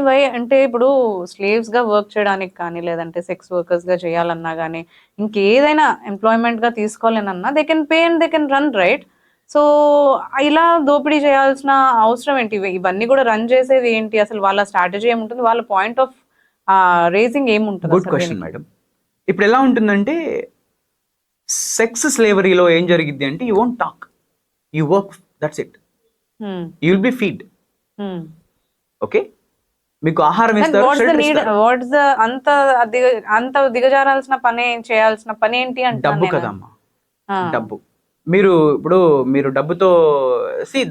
Why అంటే ఇప్పుడు slaves గా వర్క్ చేయడానికి కానీ లేదంటే సెక్స్ వర్కర్స్ గా చేయాలన్నా కానీ ఇంకేదైనా ఎంప్లాయ్మెంట్ గా తీసుకోవాలనన్నా they can pay and they can run right. So ఇలా దోపిడీ చేయాల్సిన అవసరం ఏంటి? ఇవన్నీ కూడా రన్ చేసేది ఏంటి? అసలు వాళ్ళ స్ట్రాటజీ ఏముంటుంది? వాళ్ళ పాయింట్ ఆఫ్ రేసింగ్ ఏముంటుంది గుడ్ అసలు క్వశ్చన్ దీనికి? మేడం. ఇప్పుడు ఎలా ఉంటుందంటే సెక్స్ స్లేవరీలో ఏం జరిగిద్ది అంటే you won't talk, you work, that's it. You will be feed. Okay, మీకు ఆహారం ఇస్తారు, shelter ఇస్తారు. అంత దిగజారాల్సిన పని చేయాల్సిన పని ఏంటి అంటున్నాను డబ్బు నేను. కదమ్మా, డబ్బు. మీరు డబ్బుతో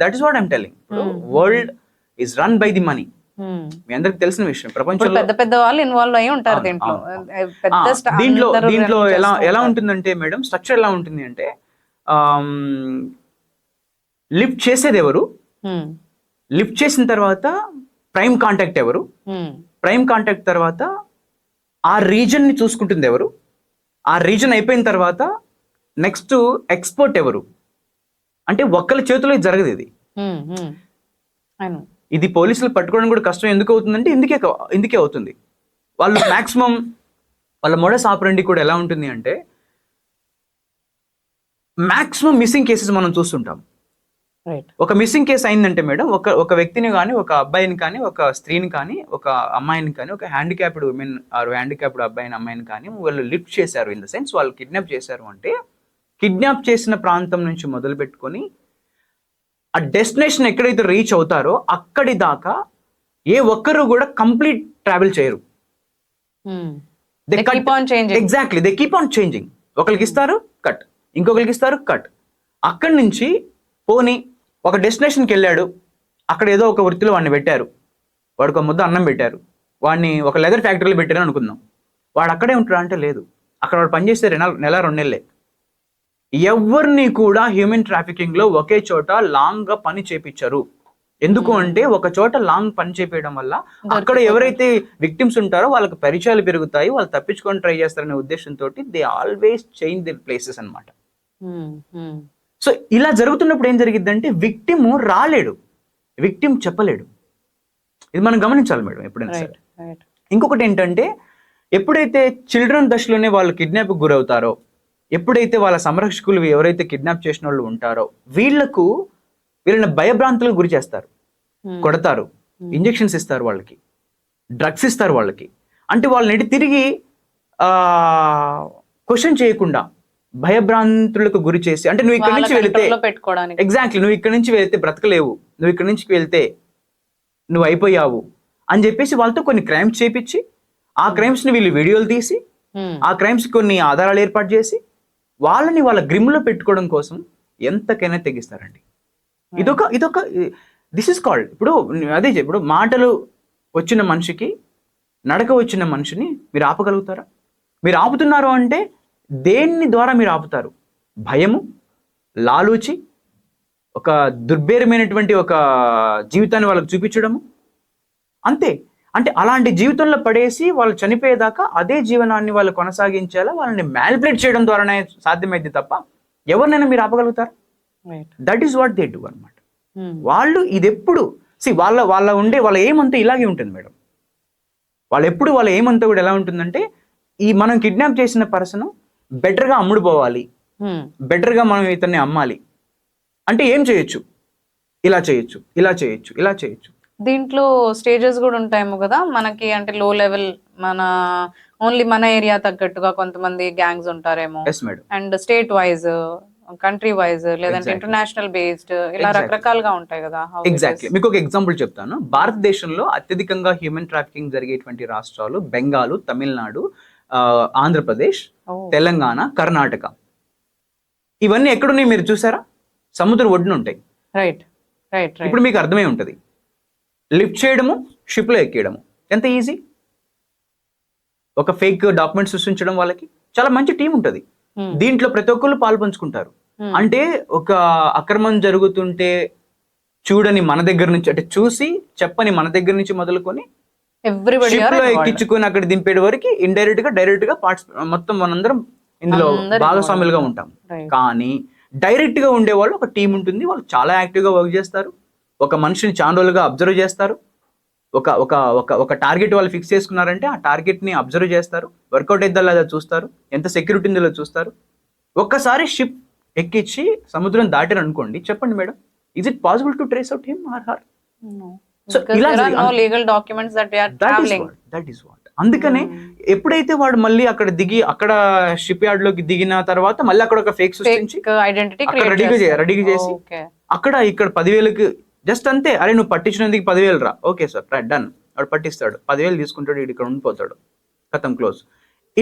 that is what I'm telling. ఇప్పుడు world is run by the money. మీ అందరికి తెలిసిన విషయం. ఇప్పుడు ప్రపంచంలో పెద్ద పెద్ద వాళ్ళు ఇన్వాల్వ్ అయ్యి ఉంటారు అవును, దీంట్లో. అవును, పెద్ద దీంట్లో అందరూ దీంట్లో run ఎలా చేస్తూ ఎలా ఉంటారు. ఉంటుందంటే మేడం, స్ట్రక్చర్ ఎలా ఉంటుంది అంటే లిఫ్ట్ చేసేది ఎవరు, Hmm. లిఫ్ట్ చేసిన తర్వాత ప్రైమ్ కాంటాక్ట్ ఎవరు, Hmm. ప్రైమ్ కాంటాక్ట్ తర్వాత ఆ రీజన్ ని చూసుకుంటుంది ఎవరు, ఆ రీజన్ అయిపోయిన తర్వాత నెక్స్ట్ ఎక్స్పోర్ట్ ఎవరు. అంటే ఒక్కరి చేతిలో ఇది జరగదు. ఇది Hmm. Hmm. I know. ఇది పోలీసులు పట్టుకోవడం కూడా కష్టం. ఎందుకు అవుతుందంటే ఇందుకే అవుతుంది. వాళ్ళు మాక్సిమం వాళ్ళ మోడస్ ఆపరెండి కూడా ఎలా ఉంటుంది అంటే మాక్సిమం మిస్సింగ్ కేసెస్ మనం చూస్తుంటాం. Right. ఒక మిస్సింగ్ కేసు అయిందంటే మేడం, ఒక వ్యక్తిని కానీ, ఒక అబ్బాయిని కానీ, ఒక స్త్రీని కానీ, ఒక అమ్మాయిని కానీ, ఒక హ్యాండిక్యాప్డ్ ఉమెన్ ఆర్ హ్యాండిక్యాప్డ్ అబ్బాయిని అమ్మాయిని కానీ వాళ్ళు లిఫ్ట్ చేశారు, ఇన్ ద సెన్స్ వాళ్ళు కిడ్నాప్ చేశారు అంటే కిడ్నాప్ చేసిన ప్రాంతం నుంచి మొదలు పెట్టుకొని ఆ డెస్టినేషన్ ఎక్కడైతే రీచ్ అవుతారో అక్కడి దాకా ఏ ఒక్కరు కూడా కంప్లీట్ ట్రావెల్ చేయరు. They keep on changing. Exactly, they keep on changing. ఒకరికి ఇస్తారు కట్, ఇంకొకరికి ఇస్తారు కట్. అక్కడి నుంచి పోనీ ఒక డెస్టినేషన్కి వెళ్ళాడు, అక్కడ ఏదో ఒక వృత్తిలో వాడిని పెట్టారు, వాడికి ఒక ముద్ద అన్నం పెట్టారు, వాడిని ఒక లెదర్ ఫ్యాక్టరీలో పెట్టారు అనుకుందాం. వాడు అక్కడే ఉంటాడు అంటే లేదు, అక్కడ వాడు పనిచేస్తే నెల 2 నెలలే. ఎవరిని కూడా హ్యూమన్ ట్రాఫికింగ్ లో ఒకే చోట లాంగ్ గా పని చేపించరు. ఎందుకు అంటే ఒక చోట లాంగ్ పని చేపించడం వల్ల అక్కడ ఎవరైతే విక్టిమ్స్ ఉంటారో వాళ్ళకి పరిచయాలు పెరుగుతాయి, వాళ్ళు తప్పించుకొని ట్రై చేస్తారనే ఉద్దేశంతో దే ఆల్వేస్ చేంజ్ దిర్ ప్లేసెస్ అన్నమాట. సో ఇలా జరుగుతున్నప్పుడు ఏం జరిగిద్దంటే విక్టిమ్ రాలేడు, విక్టిమ్ చెప్పలేడు. ఇది మనం గమనించాలి మేడం ఎప్పుడైనా సరే. ఇంకొకటి ఏంటంటే ఎప్పుడైతే చిల్డ్రన్ దశలోనే వాళ్ళు కిడ్నాప్ గురవుతారో, ఎప్పుడైతే వాళ్ళ సంరక్షకులు ఎవరైతే కిడ్నాప్ చేసిన వాళ్ళు ఉంటారో వీళ్ళని భయభ్రాంతులకు గురి చేస్తారు, కొడతారు, ఇంజెక్షన్స్ ఇస్తారు, వాళ్ళకి డ్రగ్స్ ఇస్తారు వాళ్ళకి. అంటే వాళ్ళని తిరిగి క్వశ్చన్ చేయకుండా భయభ్రాంతులకు గురి చేసి, అంటే నువ్వు ఇక్కడ నుంచి వెళితే ఎగ్జాక్ట్లీ నువ్వు ఇక్కడ నుంచి వెళితే బ్రతకలేవు, నువ్వు ఇక్కడ నుంచి వెళ్తే నువ్వు అయిపోయావు అని చెప్పేసి వాళ్ళతో కొన్ని క్రైమ్స్ చేపించి ఆ క్రైమ్స్ ని వీళ్ళు వీడియోలు తీసి ఆ క్రైమ్స్ కొన్ని ఆధారాలు ఏర్పాటు చేసి వాళ్ళని వాళ్ళ గ్రిమ్లో పెట్టుకోవడం కోసం ఎంతకైనా తెగిస్తారండి. ఇదొక దిస్ ఇస్ కాల్డ్, ఇప్పుడు మాటలు వచ్చిన మనిషికి నడక వచ్చిన మనిషిని మీరు ఆపగలుగుతారా? మీరు ఆపుతున్నారు అంటే దేన్ని ద్వారా మీరు ఆపుతారు? భయము, లాలూచి, ఒక దుర్భేరమైనటువంటి ఒక జీవితాన్ని వాళ్ళకి చూపించడము, అంతే. అంటే అలాంటి జీవితంలో పడేసి వాళ్ళు చనిపోయేదాకా అదే జీవనాన్ని వాళ్ళు కొనసాగించేలా వాళ్ళని మ్యానిపులేట్ చేయడం ద్వారానే సాధ్యమైంది తప్ప ఎవరినైనా మీరు ఆపగలుగుతారు? That is what they do అనమాట. వాళ్ళు ఇది ఎప్పుడు వాళ్ళ ఏమంతా ఇలాగే ఉంటుంది మేడం. వాళ్ళ ఏమంతా కూడా ఎలా ఉంటుందంటే ఈ మనం కిడ్నాప్ చేసిన పర్సన్ బెటర్గా అమ్ముడు పోవాలి, బెటర్గా మనం ఇతన్ని అమ్మాలి అంటే ఏం చేయొచ్చు, ఇలా చేయొచ్చు, ఇలా చేయొచ్చు, ఇలా చేయొచ్చు. దీంట్లో స్టేజెస్ కూడా ఉంటాయేమో కదా మనకి, అంటే లో లెవెల్ ఓన్లీ మన ఏరియా తగ్గట్టుగా కొంతమంది గ్యాంగ్స్ ఉంటారేమో, and state wise, country wise, లేదంటే ఇంటర్నేషనల్ బేస్డ్, ఇలా రకరకాలుగా ఉంటాయి కదా. ఎగ్జాక్ట్లీ, మీకు ఒక ఎగ్జాంపుల్ చెప్తాను. భారతదేశంలో అత్యధికంగా హ్యూమన్ ట్రాఫికింగ్ జరిగేటువంటి రాష్ట్రాలు బెంగాల్, తమిళనాడు, ఆంధ్రప్రదేశ్, తెలంగాణ, కర్ణాటక. ఇవన్నీ ఎక్కడున్నాయి మీరు చూసారా? సముద్రం ఒడ్డున ఉంటాయి. Right right. ఇప్పుడు మీకు అర్థమై ఉంటుంది, లిఫ్ట్ చేయడము, షిప్లో ఎక్కేయడము ఎంత ఈజీ. ఒక ఫేక్ డాక్యుమెంట్ సృష్టించడం, వాళ్ళకి చాలా మంచి టీం ఉంటుంది. దీంట్లో ప్రతి ఒక్కళ్ళు పాలు పంచుకుంటారు. అంటే ఒక అక్రమం జరుగుతుంటే చూడని మన దగ్గర నుంచి, అంటే చూసి చెప్పని మన దగ్గర నుంచి మొదలుకొని షిప్ లో ఎక్కించుకొని అక్కడ దింపేడు వరకు ఇండైరెక్ట్ గా డైరెక్ట్ గా మొత్తం మనందరం ఇందులో భాగస్వాములుగా ఉంటాం. కానీ డైరెక్ట్ గా ఉండేవాళ్ళు ఒక టీం ఉంటుంది, వాళ్ళు చాలా యాక్టివ్ గా వర్క్ చేస్తారు, ఒక మనిషిని చాలా రోజులుగా అబ్జర్వ్ చేస్తారు, ఒక ఒక ఒక ఒక టార్గెట్ వాళ్ళు ఫిక్స్ చేసుకున్నారంటే ఆ టార్గెట్ ని అబ్జర్వ్ చేస్తారు, వర్కౌట్ అయిద్దా లేదా చూస్తారు, ఎంత సెక్యూరిటీ ఉందో చూస్తారు. ఒక్కసారి షిప్ ఎక్కించి సముద్రం దాటారు అనుకోండి, చెప్పండి madam, is it possible to trace out him or her? So there are no legal documents that they are traveling. That is what. అందుకనే ఎప్పుడైతే వాడు మళ్ళీ అక్కడ దిగి అక్కడ షిప్ యార్డ్ లోకి దిగిన తర్వాత మళ్ళీ అక్కడ ఒక ఫేక్ సృష్టించి ఐడెంటిటీ రెడీగా చేసి అక్కడ ఇక్కడ 10,000కి జస్ట్ అంతే, అరే నువ్వు పట్టించినందుకు 10,000 రా, ఓకే సార్ డన్, వాడు పట్టిస్తాడు, 10,000 తీసుకుంటాడు, వీడు ఇక్కడ ఉండిపోతాడు, కథం క్లోజ్.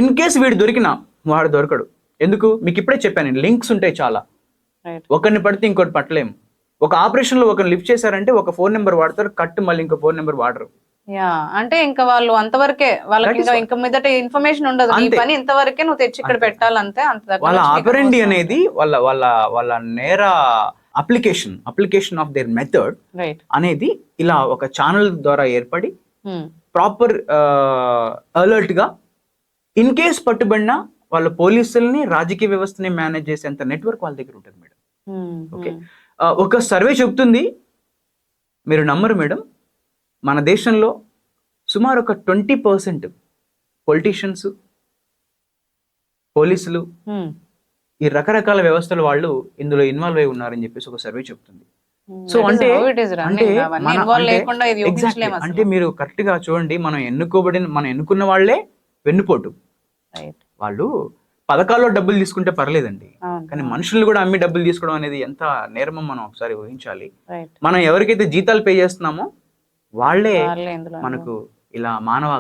ఇన్ కేస్ వీడు దొరికినా వాడు దొరకడు. ఎందుకు? మీకు ఇప్పుడే చెప్పాను, లింక్స్ ఉంటాయి చాలా. ఒకరిని పడితే ఇంకోటి పట్టలేము. ఒక ఆపరేషన్ లో ఒకరిని లిఫ్ట్ చేశారంటే ఒక ఫోన్ నెంబర్ వాడతారు, కట్ మళ్ళీ ఇంకో ఫోన్ నెంబర్ వాడరు. అంటే ఇంకా వాళ్ళు అంతవరకే, వాళ్ళకి ఇంకా మీదట ఇన్ఫర్మేషన్ ఉండదు, నీ పని ఇంతవరకే నువ్వు తెచ్చి ఇక్కడ పెట్టాలంతే. వాళ్ళ ఆపరెండి అనేది వాళ్ళ వాళ్ళ వాళ్ళ నేర అప్లికేషన్ ఆఫ్ దేర్ మెథడ్ అనేది ఇలా ఒక ఛానల్ ద్వారా ఏర్పడి ప్రాపర్ అలర్ట్ గా ఇన్ కేస్ పట్టుబడినా వాళ్ళ పోలీసుల్ని రాజకీయ వ్యవస్థని మేనేజ్ చేసేంత నెట్వర్క్ వాళ్ళ దగ్గర ఉంటుంది మేడం. ఓకే, ఒక సర్వే చెప్తుంది, మీరు నమ్మరు మేడం, మన దేశంలో సుమారు ఒక 20% పొలిటీషియన్స్, పోలీసులు, ఈ రకరకాల వ్యవస్థల వాళ్ళు ఇందులో ఇన్వాల్వ్ అయి ఉన్నారని చెప్పేసి ఒక సర్వే చెప్తుంది. సో అంటే అంటే మీరు కరెక్ట్ గా చూడండి, మనం ఎన్నుకున్న వాళ్ళే వెన్నుపోటు. వాళ్ళు పథకాల్లో డబ్బులు తీసుకుంటే పర్లేదండి, కానీ మనుషులు కూడా అమ్మి డబ్బులు తీసుకోవడం అనేది ఎంత నేరమో మనం ఒకసారి ఊహించాలి. మనం ఎవరికైతే జీతాలు పే చేస్తున్నామో వాళ్ళే మనకు ఇలా మానవ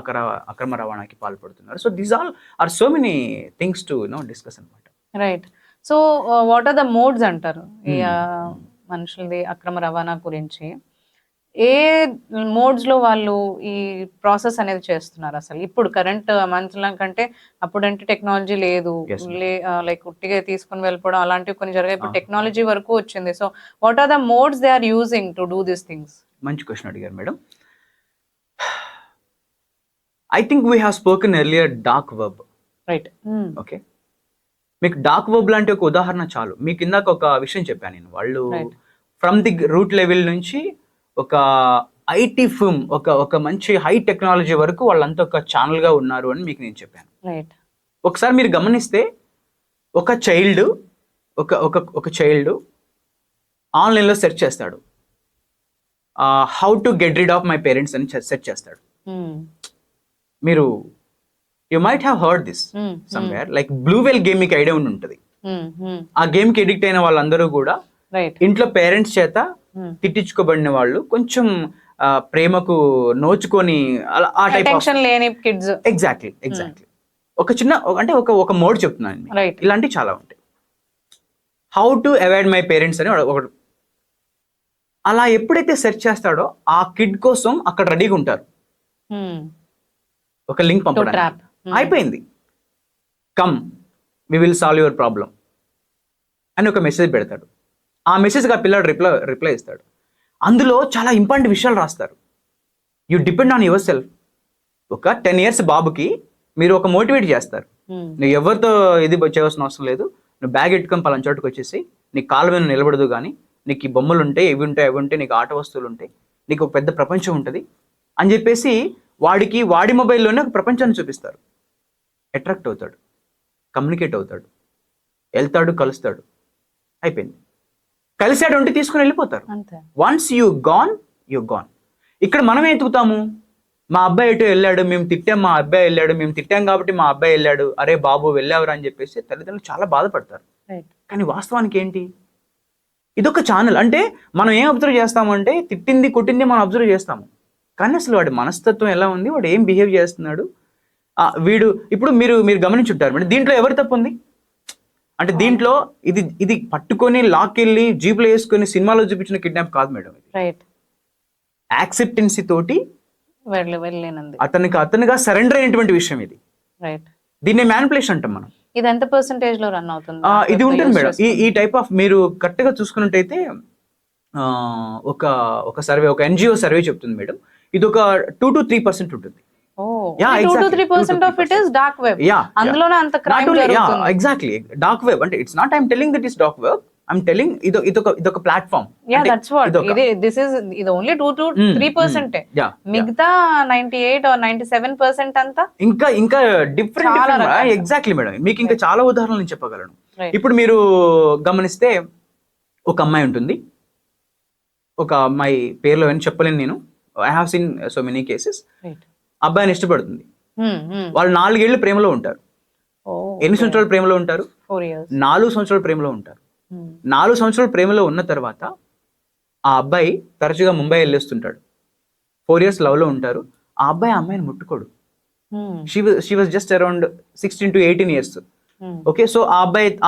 అక్రమ రవాణాకి పాల్పడుతున్నారు. So these all are so many things to discuss అన్నమాట. Right. So what are the modes అంటారు ఈ మనుషులది అక్రమ రవాణా గురించి? ఏ మోడ్స్ లో వాళ్ళు ఈ ప్రాసెస్ అనేది చేస్తున్నారు అసలు? ఇప్పుడు కరెంట్ మనుషుల కంటే అప్పుడంటే టెక్నాలజీ లేదు, లైక్ ఉట్టిగా తీసుకుని వెళ్ళిపోవడం అలాంటివి కొన్ని జరిగాయి. ఇప్పుడు టెక్నాలజీ వరకు వచ్చింది. So what are the modes they are using to do this things? మంచి క్వశ్చన్ అడిగారు madam. I think we have spoken earlier dark web. Right. Okay, మీకు డార్క్ వెబ్ లాంటి ఒక ఉదాహరణ చాలు. మీకు ఇందాక ఒక విషయం చెప్పాను నేను, వాళ్ళు ఫ్రమ్ ది రూట్ లెవెల్ నుంచి ఒక ఐటీ ఫిల్మ్, ఒక మంచి హై టెక్నాలజీ వరకు వాళ్ళంతా ఒక ఛానల్ గా ఉన్నారు అని మీకు నేను చెప్పాను. ఒకసారి మీరు గమనిస్తే ఒక చైల్డ్ ఆన్లైన్ లో సెర్చ్ చేస్తాడు, how to get rid of my parents అని సెర్చ్ చేస్తాడు. మీరు you might have heard this somewhere, like blue well game మీకు ఐడియా ఉంటుంది. ఆ గేమ్ కి ఎడిక్ట్ అయిన వాళ్ళందరూ కూడా ఇంట్లో పేరెంట్స్ చేత తిట్టించుకోబడిన వాళ్ళు, కొంచెం ప్రేమకు నోచుకొని ఆ టైప్ లేని కిడ్స్. ఎగ్జాక్ట్లీ. ఒక చిన్న అంటే ఒక మోడ్ చెప్తున్నాను, ఇలాంటివి చాలా ఉంటాయి. How to avoid my parents అని ఒకటి. అలా ఎప్పుడైతే సెర్చ్ చేస్తాడో ఆ కిడ్ కోసం అక్కడ రెడీగా ఉంటారు, ఒక లింక్ పంపడానికి. అయిపోయింది, come we will solve your problem అని ఒక మెసేజ్ పెడతాడు. ఆ మెసేజ్కి ఆ పిల్లాడు రిప్లై ఇస్తాడు. అందులో చాలా ఇంపార్టెంట్ విషయాలు రాస్తారు. You depend on your self. ఒక 10 years బాబుకి మీరు ఒక మోటివేట్ చేస్తారు, నువ్వు ఎవరితో ఇది చేయవలసిన అవసరం లేదు, నువ్వు బ్యాగ్ ఎట్టుకొని పలానా చోటుకు వచ్చేసి నీ కాళ్ళ మీద నిలబడదు, కానీ నీకు ఈ బొమ్మలు ఉంటాయి, ఇవి ఉంటాయి, అవి ఉంటాయి, నీకు ఆట వస్తువులు ఉంటాయి, నీకు ఒక పెద్ద ప్రపంచం ఉంటుంది అని చెప్పేసి వాడి మొబైల్లోనే ఒక ప్రపంచాన్ని చూపిస్తారు. అట్రాక్ట్ అవుతాడు, కమ్యూనికేట్ అవుతాడు, వెళ్తాడు, కలుస్తాడు, అయిపోయింది. కలిసాడు అంటే తీసుకుని వెళ్ళిపోతారు. Once you gone. ఇక్కడ మనం ఎత్తుకుతాము, మా అబ్బాయి ఎటో వెళ్ళాడు, మేము తిట్టాం, మా అబ్బాయి వెళ్ళాడు, మేము తిట్టాం కాబట్టి మా అబ్బాయి వెళ్ళాడు, అరే బాబు వెళ్ళావురా అని చెప్పేసి తల్లిదండ్రులు చాలా బాధపడతారు. కానీ వాస్తవానికి ఏంటి, ఇదొక ఛానల్. అంటే మనం ఏం అబ్జర్వ్ చేస్తామంటే తిట్టింది కొట్టింది మనం అబ్జర్వ్ చేస్తాము, కానీ అసలు వాడి మనస్తత్వం ఎలా ఉంది, వాడు ఏం బిహేవ్ చేస్తున్నాడు, వీడు ఇప్పుడు మీరు గమనించుంటారు మేడం. దీంట్లో ఎవరి తప్పు ఉంది అంటే, దీంట్లో ఇది పట్టుకొని లాక్కెళ్ళి జీపులో వేసుకొని సినిమాలో చూపించిన కిడ్నాప్ కాదు మేడం. యాక్సెప్టెన్సీ తోటి అతనిగా సరెండర్ అయినటువంటి విషయం ఇది. దీన్ని మ్యానిపులేషన్ అంటాం మనం. ఇది ఎంత పర్సెంటేజ్ లో రన్ అవుతుంది? ఇది ఉంటుంది మేడం. ఈ టైప్ ఆఫ్ మీరు కరెక్ట్ గా చూసుకున్నట్టయితే ఒక సర్వే, ఒక NGO సర్వే చెప్తుంది మేడం, ఇది ఒక 2 to 3% ఉంటుంది. Exactly. Dark web అంటే it's not I'm telling that it's dark web. I'm telling ఇదొక ప్లాట్ఫామ్. యా దట్స్ వాట్ ఇది ఓన్లీ 2 to 3%. మిగతా 98 or 97% అంతా ఇంకా డిఫరెంట్. ఎగ్జాక్ట్లీ మేడం, మీకు ఇంకా చాలా ఉదాహరణలు నేను చెప్పగలను. ఇప్పుడు మీరు గమనిస్తే ఒక అమ్మాయి ఉంటుంది, ఒక అమ్మాయి పేర్లో అని చెప్పలేను నేను, I have seen so many cases. అబ్బాయిని ఇష్టపడుతుంది, వాళ్ళు 4 ఏళ్ళు ప్రేమలో ఉంటారు. ఎన్ని సంవత్సరాలు ప్రేమలో ఉంటారు? 4 సంవత్సరాలు ప్రేమలో ఉంటారు. 4 సంవత్సరాలు ప్రేమలో ఉన్న తర్వాత ఆ అబ్బాయి తరచుగా ముంబై వెళ్ళేస్తుంటాడు. 4 years లవ్ లో ఉంటారు. ఆ అబ్బాయి ఆ అమ్మాయిని ముట్టుకోడు. She was just around 16 to 18 years. Okay, so ఆ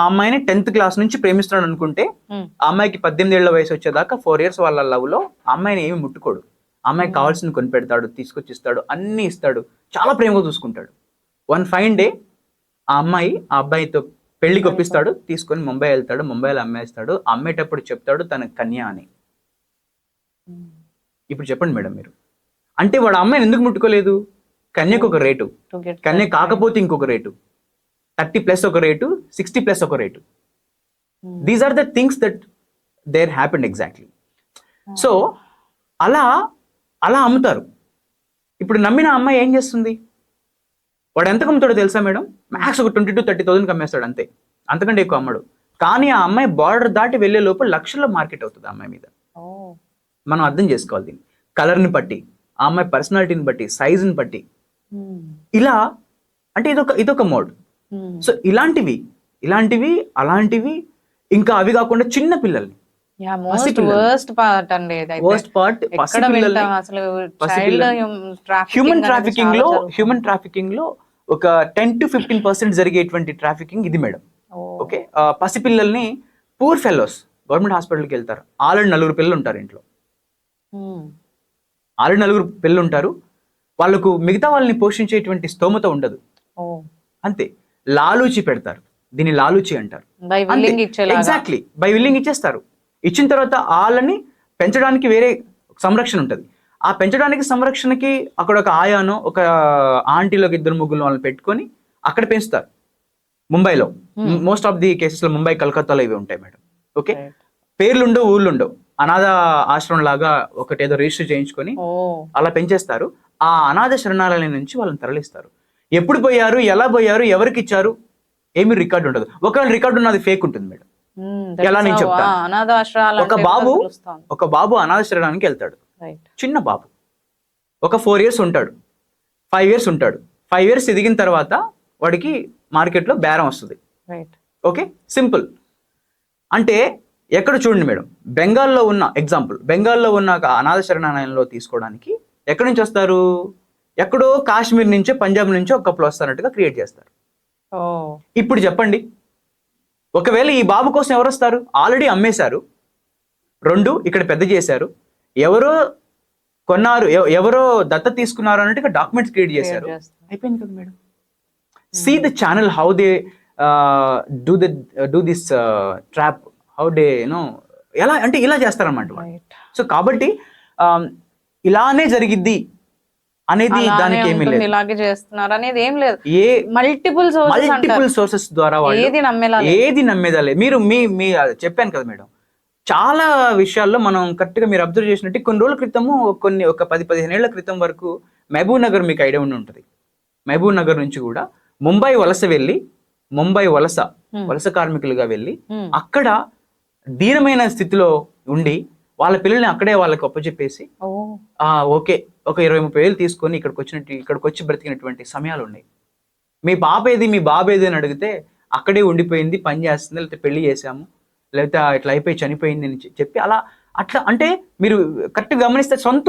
అమ్మాయిని 10th క్లాస్ నుంచి ప్రేమిస్తున్నాడు అనుకుంటే ఆ అమ్మాయికి 18 ఏళ్ల వయసు వచ్చేదాకా 4 years వాళ్ళ లవ్ లో ఆ అమ్మాయిని ఏమి ముట్టుకోడు. ఆ అమ్మాయికి కావాల్సింది కొని పెడతాడు, తీసుకొచ్చి ఇస్తాడు, అన్ని ఇస్తాడు, చాలా ప్రేమగా చూసుకుంటాడు. వన్ ఫైన్ డే ఆ అబ్బాయితో పెళ్లికి ఒప్పిస్తాడు, తీసుకొని ముంబై వెళ్తాడు, ముంబైలో అమ్మేస్తాడు. అమ్మేటప్పుడు చెప్తాడు తన కన్య అని. ఇప్పుడు చెప్పండి మేడం మీరు, అంటే వాడు అమ్మాయిని ఎందుకు ముట్టుకోలేదు? కన్యకు ఒక రేటు, కన్య కాకపోతే ఇంకొక రేటు, 30+ ఒక రేటు, 60+ ఒక rate. These are the things that there happened exactly. So అలా అమ్ముతారు. ఇప్పుడు నమ్మిన అమ్మాయి ఏం చేస్తుంది? వాడు ఎంతకు అమ్ముతాడో తెలుసా మేడం? మ్యాక్స్ ఒక 20 to 30,000 అమ్మేస్తాడు అంతే, అంతకంటే ఎక్కువ అమ్మడు. కానీ ఆ అమ్మాయి బార్డర్ దాటి వెళ్లే లోపు లక్షల్లో మార్కెట్ అవుతుంది ఆ అమ్మాయి మీద. మనం అర్థం చేసుకోవాలి దీన్ని. కలర్ని బట్టి, ఆ అమ్మాయి పర్సనాలిటీని బట్టి, సైజుని బట్టి, ఇలా అంటే ఇదొక మోడ్. సో ఇలాంటివి అలాంటివి ఇంకా అవి కాకుండా చిన్న పిల్లల్ని, హ్యూమన్ ట్రాఫికింగ్ లో ఒక 10 to 15% జరిగేటువంటి ట్రాఫికింగ్ ఇది మేడం. ఓకే, పసిపిల్లల్ని పూర్ ఫెలోస్ గవర్నమెంట్ హాస్పిటల్కి వెళ్తారు. ఆల్రెడీ 4 పిల్లలు ఉంటారు ఇంట్లో, ఆల్రెడీ 4 పిల్లలు ఉంటారు. వాళ్ళకు మిగతా వాళ్ళని పోషించేటువంటి స్తోమత ఉండదు, అంతే. లాలూచి పెడతారు, దీన్ని లాలూచి అంటారు. ఎగ్జాక్ట్లీ, బై విల్లింగ్ ఇచ్చేస్తారు. ఇచ్చిన తర్వాత వాళ్ళని పెంచడానికి వేరే సంరక్షణ ఉంటుంది. ఆ పెంచడానికి సంరక్షణకి అక్కడ ఒక ఆయానో ఒక ఆంటీలోకి 2-3 వాళ్ళని పెట్టుకొని అక్కడ పెంచుతారు. ముంబైలో మోస్ట్ ఆఫ్ ది కేసెస్ లో ముంబై, కలకత్తాలో ఇవి ఉంటాయి మేడం. ఓకే, పేర్లుండవు, ఊళ్ళుండవు, అనాథ ఆశ్రమం లాగా ఒకటేదో రిజిస్టర్ చేయించుకొని అలా పెంచేస్తారు. ఆ అనాథ శరణాలయం నుంచి వాళ్ళని తరలిస్తారు. ఎప్పుడు పోయారు, ఎలా పోయారు, ఎవరికి ఇచ్చారు, ఏమి రికార్డు ఉండదు. ఒకవేళ రికార్డు ఉన్నది ఫేక్ ఉంటుంది మేడం. ఎలా నేను చెప్తాను. ఒక బాబు అనాథ శరణానికి వెళ్తాడు, చిన్న బాబు, ఒక 4 years ఉంటాడు, 5 years ఉంటాడు. 5 years ఎదిగిన తర్వాత వాడికి మార్కెట్లో బేరం వస్తుంది. Okay, simple. అంటే ఎక్కడ చూడండి మేడం, బెంగాల్లో ఉన్న ఒక అనాథ శరణాలయంలో తీసుకోవడానికి ఎక్కడి నుంచి వస్తారు? ఎక్కడో కాశ్మీర్ నుంచో పంజాబ్ నుంచో ఒక కప్పులు వస్తారన్నట్టుగా క్రియేట్ చేస్తారు. ఇప్పుడు చెప్పండి, ఒకవేళ ఈ బాబు కోసం ఎవరు వస్తారు? ఆల్రెడీ అమ్మేశారు, 2 ఇక్కడ పెద్ద చేశారు, ఎవరో కొన్నారు, ఎవరో దత్త తీసుకున్నారు అన్నట్టుగా డాక్యుమెంట్స్ క్రియేట్ చేశారు. అయిపోయింది కదా madam. See the channel how they do this trap, how they ఎలా అంటే ఇలా చేస్తారన్నమాట. సో కాబట్టి ఇలానే జరిగిద్ది అనేది దానికి ఏమీ లేదు, ఇలాగే చేస్తున్నారు అనేది ఏం లేదు. మల్టిపుల్ సోర్సెస్ ద్వారా ఏది నమ్మేదా లేదు. మీరు మీ చెప్పాను కదా మేడం, చాలా విషయాల్లో మనం కరెక్ట్గా మీరు అబ్జర్వ్ చేసినట్టు కొన్ని రోజుల క్రితము, ఒక 10-15 ఏళ్ల క్రితం వరకు మహబూబ్ నగర్ మీకు ఐడియా ఉండి ఉంటుంది. మహబూబ్ నగర్ నుంచి కూడా ముంబై వలస కార్మికులుగా వెళ్ళి అక్కడ దీనమైన స్థితిలో ఉండి వాళ్ళ పిల్లల్ని అక్కడే వాళ్ళకి అప్పచెప్పేసి ఓకే ఒక 20-30 వేలు తీసుకొని ఇక్కడికి వచ్చి బ్రతికినటువంటి సమయాలు ఉన్నాయి. మీ బాబు ఏది అని అడిగితే అక్కడే ఉండిపోయింది, పని చేస్తుంది, లేకపోతే పెళ్లి చేశాము, లేకపోతే ఇట్లా అయిపోయి చనిపోయింది అని చెప్పి అట్లా అంటే మీరు కరెక్ట్గా గమనిస్తే సొంత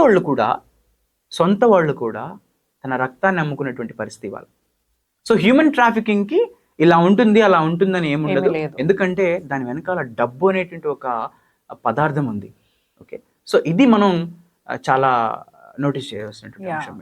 వాళ్ళు కూడా తన రక్తాన్ని అమ్ముకునేటువంటి పరిస్థితి వాళ్ళు. సో హ్యూమన్ ట్రాఫికింగ్కి ఇలా ఉంటుంది అలా ఉంటుందని ఏముండదు, ఎందుకంటే దాని వెనకాల డబ్బు అనేటువంటి ఒక పదార్థం ఉంది. ఓకే, సో ఇది మనం చాలా నోటీస్ చేయవలసినటువంటి అంశం.